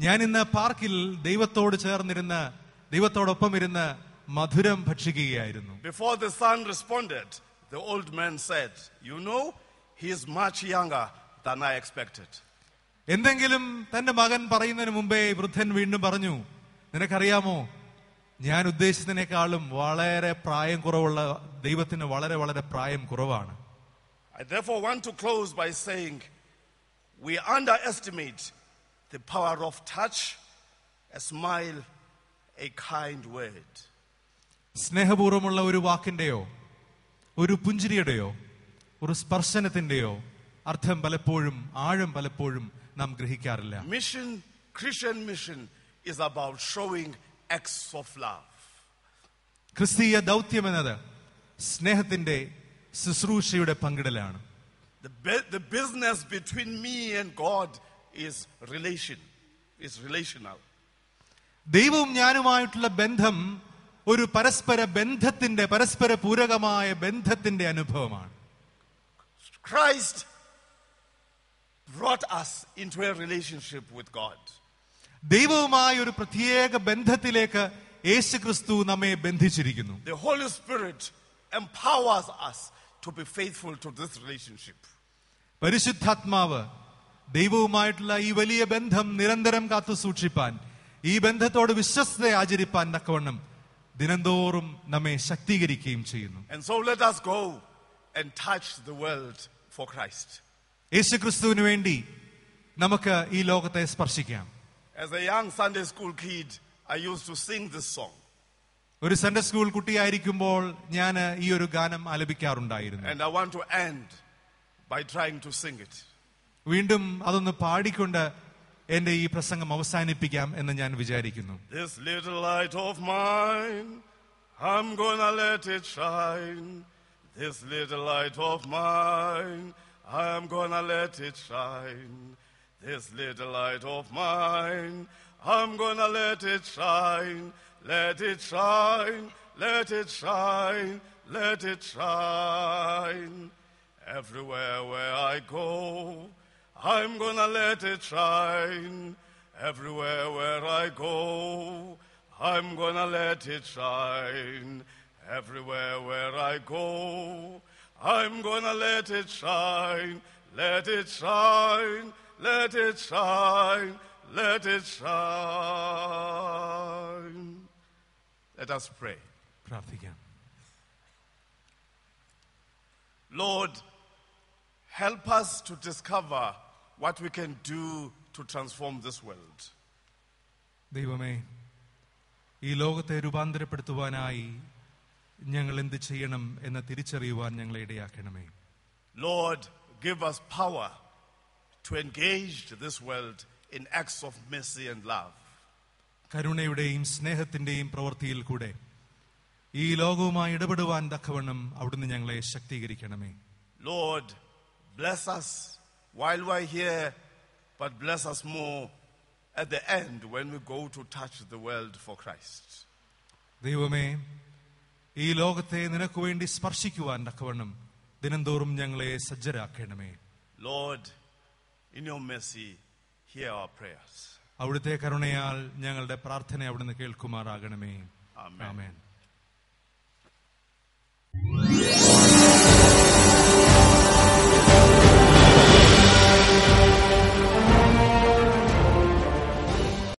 ഞാൻ ഇന്ന് പാർക്കിൽ ദൈവത്തോട് ചേർന്നിരുന്ന് ദൈവത്തോടൊപ്പം ഇരുന്ന് മധുരം ഭക്ഷിക്കുകയായിരുന്നു. Before the son responded, the old man said, "You know, he is much younger than I expected." എന്തെങ്കിലും തന്റെ മകൻ പറയുന്നതിന് മുമ്പേ വൃദ്ധൻ വീണ്ടും പറഞ്ഞു, നിനക്കറിയാമോ, ഞാൻ ഉദ്ദേശിച്ചതിനേക്കാളും വളരെ പ്രായം കുറവുള്ള ദൈവത്തിന് വളരെ വളരെ പ്രായം കുറവാണ്. I therefore want to close by saying, we underestimate the power of touch, a smile, a kind word. സ്നേഹപൂർവ്വമുള്ള ഒരു വാക്കിന്റെയോ ഒരു പുഞ്ചിരിയുടെയോ ഒരു സ്പർശനത്തിന്റെയോ അർത്ഥം പലപ്പോഴും ആഴം പലപ്പോഴും നാം ഗ്രഹിക്കാറില്ല. Mission, Christian mission, is about showing acts of love. ക്രിസ്തീയ ദൗത്യം എന്നത് സ്നേഹത്തിന്റെ ശുശ്രൂഷയുടെ പങ്കിടലാണ്. The business between me and God is relational. ദൈവവും ഞാനുമായിട്ടുള്ള ബന്ധം ഒരു പരസ്പര പൂരകമായ ബന്ധത്തിന്റെ അനുഭവമാണ്. Christ brought us into a relationship with God. ദൈവവുമായി ഒരു പ്രത്യേക ബന്ധത്തിലേക്ക് യേശുക്രിസ്തു നമ്മെ ബന്ധിച്ചിരിക്കുന്നു. The Holy Spirit empowers us to be faithful to this relationship. പരിശുദ്ധാത്മാവ് ദൈവവുമായിട്ടുള്ള ഈ വലിയ ബന്ധം നിരന്തരം കാത്തു സൂക്ഷിപ്പാൻ, ഈ ബന്ധത്തോട് വിശ്വസ്തത ആചരിപ്പാൻ തക്കവണ്ണം ദിനംതോറും നമ്മെ ശക്തീകരിക്കുകയും ചെയ്യുന്നു. And so let us go and touch the world for Christ. യേശുക്രിസ്തുവിന് വേണ്ടി നമുക്ക് ഈ ലോകത്തെ സ്പർശിക്കാം. As a young Sunday school kid, I used to sing this song. ഒരു സൺഡേ സ്കൂൾ കുട്ടിയായിരിക്കുമ്പോൾ ഞാൻ ഈ ഒരു ഗാനം ആലപിക്കാറുണ്ടായിരുന്നു. And I want to end by trying to sing it. വീണ്ടും അതൊന്ന് പാടിക്കൊണ്ട് എന്റെ ഈ പ്രസംഗം അവസാനിപ്പിക്കാം എന്ന് ഞാൻ വിചാരിക്കുന്നു. This little light of mine, I'm gonna let it shine. This little light of mine, I'm gonna let it shine. This little light of mine, I'm gonna let it shine. Let it shine, let it shine, let it shine. Everywhere where I go, I'm gonna let it shine. Everywhere where I go, I'm gonna let it shine. Everywhere where I go, I'm gonna let it shine. Let it shine, let it shine, let it shine. Let us pray. പ്രാർത്ഥിക്കാം. Lord, help us to discover what we can do to transform this world. ദൈവമേ, ഈ ലോകത്തെ രൂപാന്തരപ്പെടുത്തുവാനായി ഞങ്ങൾ എന്ത് ചെയ്യണം എന്ന് തിരിച്ചറിയുവാൻ ഞങ്ങളെ ഇടയാക്കണമേ. Lord, give us power to engage this world in acts of mercy and love. കരുണയുടെയും സ്നേഹത്തിന്റെയും പ്രവൃത്തിയിൽ കൂടെ ഈ ലോകവുമായി ഇടപെടുവാൻ തക്കവണ്ണം അവിടുന്ന് ഞങ്ങളെ ശക്തീകരിക്കണമേ. Lord, bless us while we're here, but bless us more at the end when we go to touch the world for Christ. ദൈവമേ, ഈ ലോകത്തെ നിനക്ക് വേണ്ടി സ്പർശിക്കുവാൻ തക്കവണ്ണം ദിനംതോറും ഞങ്ങളെ സജ്ജരാക്കണമേ. Lord, in your mercy, hear our prayers. അവിടുത്തെ കരുണയാൽ ഞങ്ങളുടെ പ്രാർത്ഥന അവിടുന്ന് കേൾക്കുമാറാകണമേ. Amen. ആമേൻ.